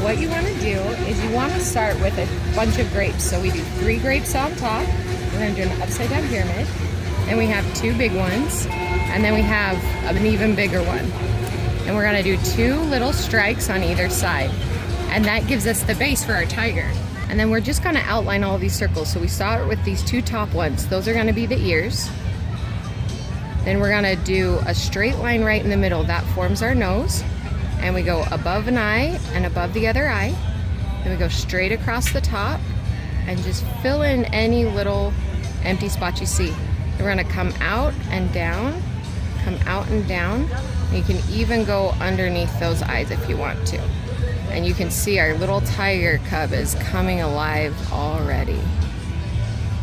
what you want to do is you want to start with a bunch of grapes. So we do 3 grapes on top. We're going to do an upside down pyramid. And we have 2 big ones. And then we have an even bigger one. And we're going to do 2 little strikes on either side. And that gives us the base for our tiger. And then we're just going to outline all these circles. So we start with these 2 top ones. Those are going to be the ears. Then we're going to do a straight line right in the middle. That forms our nose. And we go above an eye and above the other eye. Then we go straight across the top and just fill in any little empty spots you see. Then we're going to come out and down, come out and down. And you can even go underneath those eyes if you want to. And you can see our little tiger cub is coming alive already.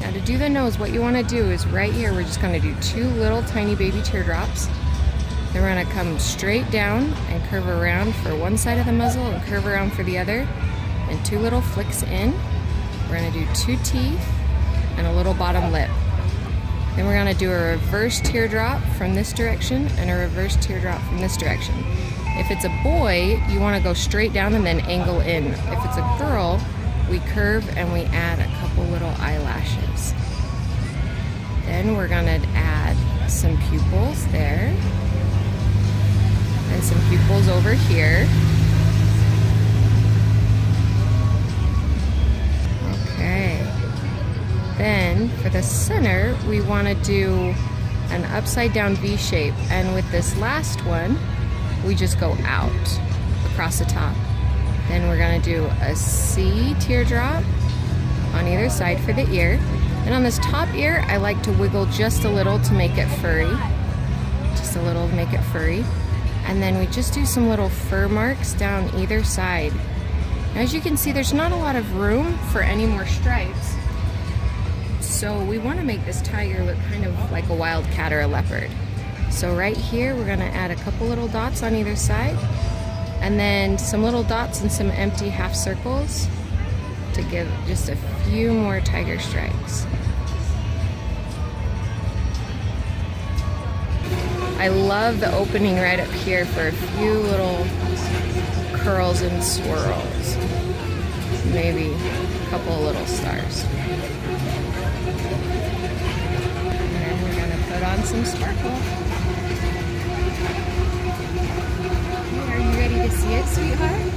Now to do the nose, what you want to do is right here, we're just going to do 2 little tiny baby teardrops. Then we're going to come straight down and curve around for one side of the muzzle and curve around for the other. And 2 little flicks in. We're going to do 2 teeth and a little bottom lip. Then we're going to do a reverse teardrop from this direction and a reverse teardrop from this direction. If it's a boy, you want to go straight down and then angle in. If it's a girl, we curve and we add a couple little eyelashes. Then we're going to add some pupils there. And some pupils over here. Okay. Then for the center, we want to do an upside down V shape. And with this last one, we just go out across the top. Then we're going to do a C teardrop on either side for the ear. And on this top ear, I like to wiggle just a little to make it furry. Just a little to make it furry. And then we just do some little fur marks down either side. Now, as you can see, there's not a lot of room for any more stripes. So we want to make this tiger look kind of like a wildcat or a leopard. So right here, we're going to add a couple little dots on either side. And then some little dots and some empty half circles to give just a few more tiger stripes. I love the opening right up here for a few little curls and swirls. Maybe a couple of little stars. And then we're going to put on some sparkle. Are you ready to see it, sweetheart?